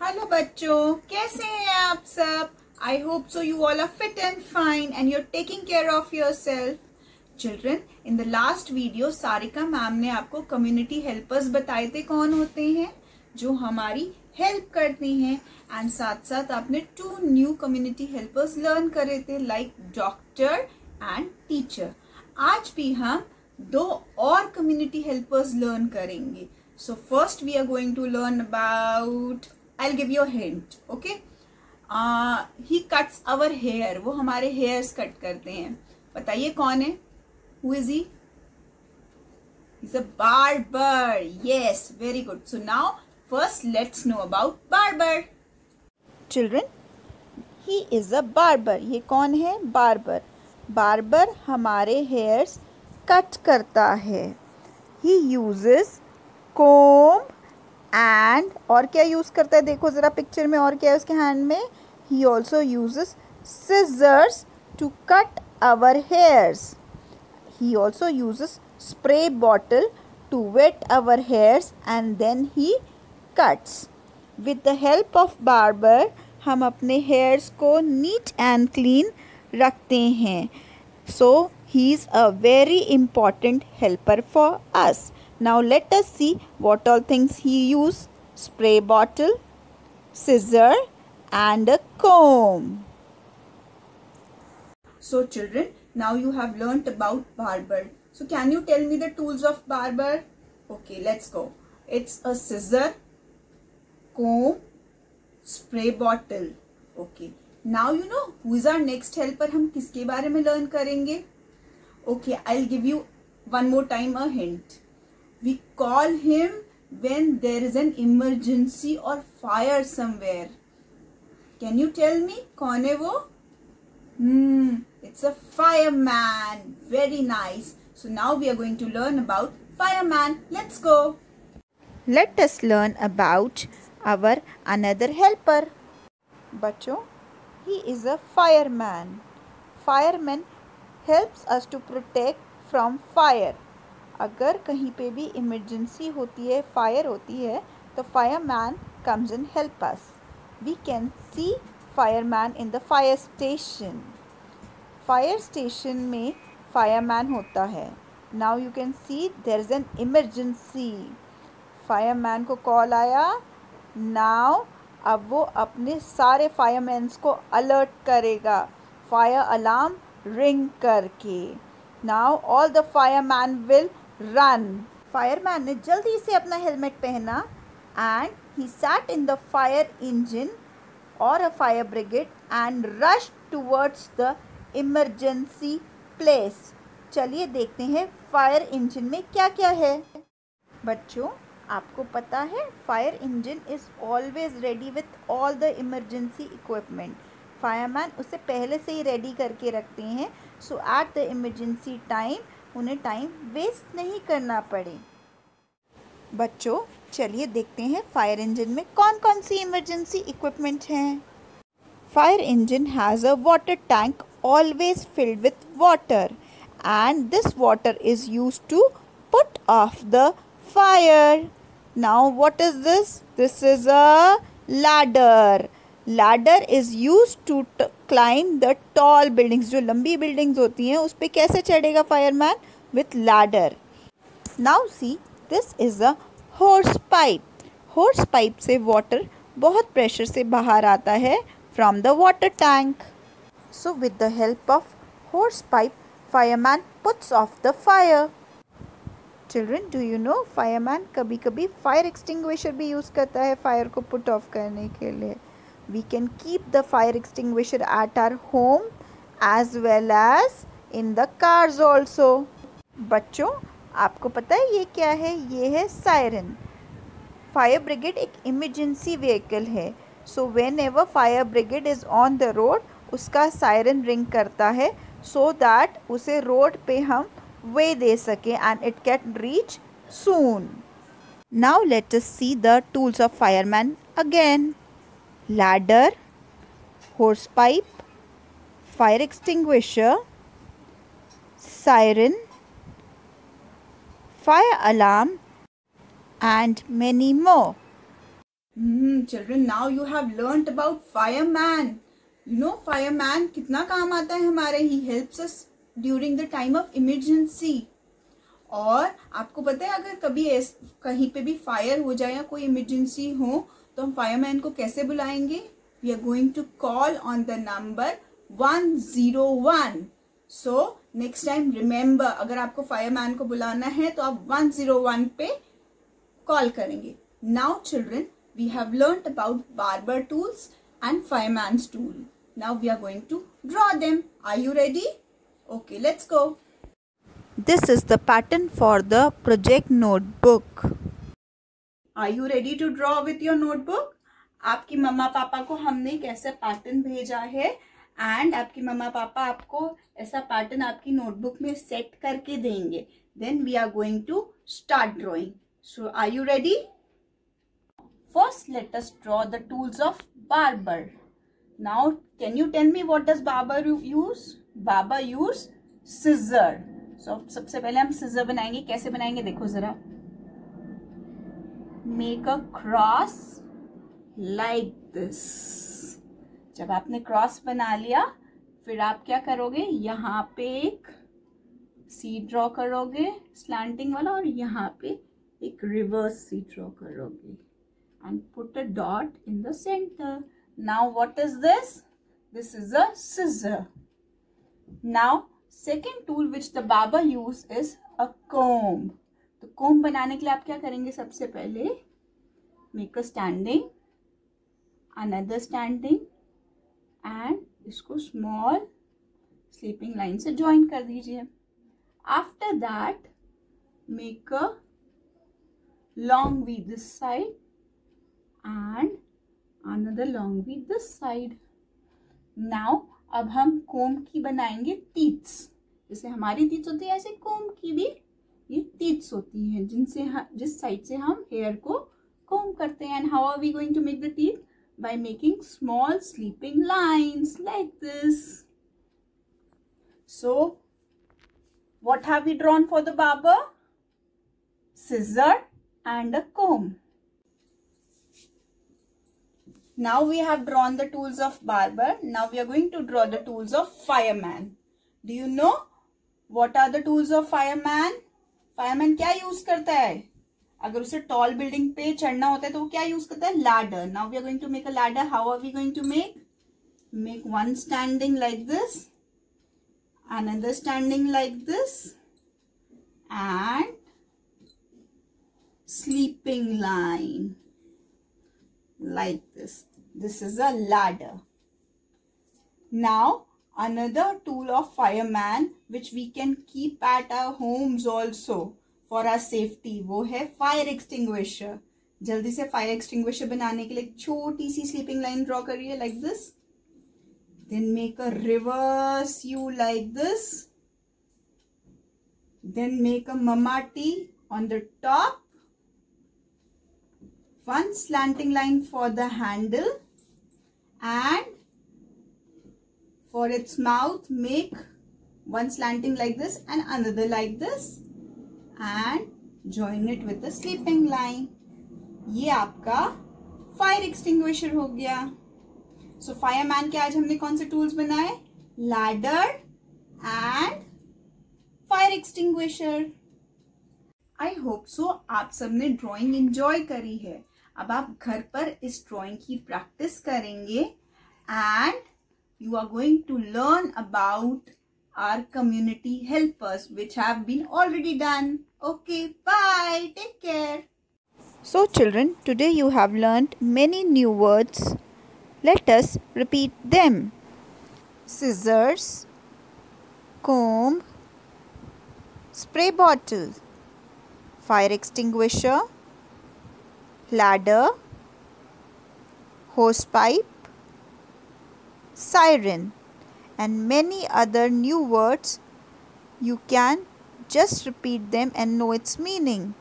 Hello बच्चों, कैसे हैं आप सब? I hope so you all are fit and fine and you're taking care of yourself. Children, in the last video Sarika ma'am ने आपको community helpers बताए थे कौन होते हैं, जो हमारी हेल्प करते हैं. एंड साथ साथ आपने 2 न्यू कम्युनिटी हेल्पर्स लर्न करे थे, लाइक डॉक्टर एंड टीचर. आज भी हम 2 और कम्युनिटी हेल्पर्स लर्न करेंगे. So first we are going to learn about, I'll give you a hint, okay? He cuts our hair. वो हमारे hairs cut करते हैं. बताइए कौन है? Who is he? He's a barber. Yes, very good. So now first let's know about barber. Children, he is a barber. ये कौन है? Barber. Barber हमारे hairs cut करता है. He uses कोम एंड और क्या यूज करता है, देखो जरा पिक्चर में और क्या है उसके हैंड में. He also uses scissors to cut our hairs. He also uses spray bottle to wet our hairs and then he cuts. With the help of barber हम अपने हेयर्स को नीट एंड क्लीन रखते हैं. So he is a very important helper for us. Now let us see what all things he used. Spray bottle, scissor and a comb. So children, now you have learnt about barber. So can you tell me the tools of barber? Okay, let's go. It's a scissor, comb, spray bottle. Okay. Now you know who is our next helper. हम किसके बारे में learn करेंगे? Okay, I'll give you one more time a hint. We call him when there is an emergency or fire somewhere. Can you tell me कौन है वो? It's a fireman. Very nice. So now we are going to learn about fireman. Let's go. Let us learn about our another helper. बच्चों, he is a fireman. Fireman helps us to protect from fire. अगर कहीं पे भी emergency होती है, fire होती है, तो fireman comes and help us. We can see fireman in the fire station. Fire station में फायरमैन होता है. Now you can see there is an emergency. Fireman को कॉल आया. नाउ अब वो अपने सारे फायरमैन्स को अलर्ट करेगा फायर अलार्म रिंग करके. Now all the fireman will run. Fireman ने जल्दी से अपना हेलमेट पहना and he sat in the fire engine और a fire brigade and rush towards the emergency place. चलिए देखते हैं फायर इंजन में क्या क्या है. बच्चों, आपको पता है fire engine is always ready with all the emergency equipment. Fireman उसे पहले से ही रेडी करके रखते हैं, सो एट द इमरजेंसी टाइम उन्हें टाइम वेस्ट नहीं करना पड़े. बच्चों, चलिए देखते हैं फायर इंजन में कौन कौन सी इमरजेंसी इक्विपमेंट हैं. Fire engine has a water tank always filled with water and this water is used to put off the fire. Now what is this? This is a ladder. Ladder is used to climb the tall buildings. जो लंबी buildings होती हैं उस पे कैसे चढ़ेगा fireman? With ladder. Now see, this is a hose pipe. Hose pipe से water बहुत pressure से बाहर आता है from the water tank. So with the help of hose pipe, fireman puts off the fire. Children, do you know fireman कभी कभी fire extinguisher भी use करता है fire को put off करने के लिए. We can keep the fire extinguisher at our home as well as in the cars also. बच्चों, आपको पता है ये क्या है? ये है सायरन. फायर ब्रिगेड एक इमरजेंसी व्हीकल है. सो whenever fire brigade is on the road, उसका सायरन रिंग करता है सो दैट उसे रोड पे हम वे दे सकें and it can reach soon. Now let us see the tools of fireman again. Ladder, hose pipe, fire extinguisher, siren, fire alarm and many more. Children, now you have learnt about fireman. You know fireman कितना काम आता है हमारे. He helps us during the time of emergency. और आपको पता है अगर कभी कहीं पे भी फायर हो जाए या कोई इमरजेंसी हो तो हम फायरमैन को कैसे बुलाएंगे? We are going to call on the number 101. So next time remember, अगर आपको फायरमैन को बुलाना है तो आप 101 पे कॉल करेंगे. Now children, we have learnt about barber tools and fireman's tool. Now we are going to draw them. Are you ready? Okay, let's go. This is the pattern for the project notebook. Are you ready to draw with your notebook? आपकी मम्मा पापा को हमने कैसा pattern भेजा है and आपकी मम्मा पापा आपको ऐसा पैटर्न आपकी नोटबुक में सेट करके देंगे. Then we are going to start drawing. So are you ready? First, let us draw the tools of barber. Now, can you tell me what does barber use? Barber use scissor. So, सबसे पहले हम scissor बनाएंगे. कैसे बनाएंगे देखो जरा. Make a cross like this. जब आपने क्रॉस बना लिया, फिर आप क्या करोगे? यहाँ पे एक सी ड्रॉ करोगे स्लैंटिंग वाला और यहाँ पे एक रिवर्स सी ड्रॉ करोगे. And put a dot in the center. Now what is this? This is a scissor. Now second tool which the barber use is a comb. तो comb बनाने के लिए आप क्या करेंगे? सबसे पहले make a standing, another standing and इसको small sleeping line से join कर दीजिए. After that make a long V this side and another long with this side. Now अब हम कोम की बनाएंगे teeths. जैसे हमारी teeths होती है ऐसे कोम की भी ये teeths होती हैं जिनसे जिस साइड से हम हेयर को कोम करते हैं. And how are we going to make the teeth? By making small sleeping lines like this. So what have we drawn for the barber? Scissor and a comb. Now we have drawn the tools of barber. Now we are going to draw the tools of fireman. Do you know what are the tools of fireman? Fireman क्या use करता है? अगर उसे tall building पे चढ़ना होता है तो वो क्या use करता है? Ladder. Now we are going to make a ladder. How are we going to make? Make one standing like this, another standing like this, and sleeping line like this. This is a ladder. Now another tool of fireman which we can keep at our homes also for our safety वो है fire extinguisher. जल्दी से fire extinguisher बनाने के लिए एक छोटी सी sleeping line draw करिए like this. Then make a reverse U like this. Then make a mama T on the top. One slanting line for the handle and for its mouth make one slanting like this and another like this and join it with the sleeping line. ये आपका fire extinguisher हो गया. So fireman के आज हमने कौन से tools बनाए? Ladder and fire extinguisher. I hope so आप सबने ड्राइंग एंजॉय करी है. अब आप घर पर इस ड्राइंग की प्रैक्टिस करेंगे and you are going to learn about our community helpers which have been already done. Okay, bye, take care. So children, today you have learnt many new words. Let us repeat them. Scissors, comb, spray bottle, fire extinguisher, ladder, hosepipe, siren, and many other new words. You can just repeat them and know its meaning.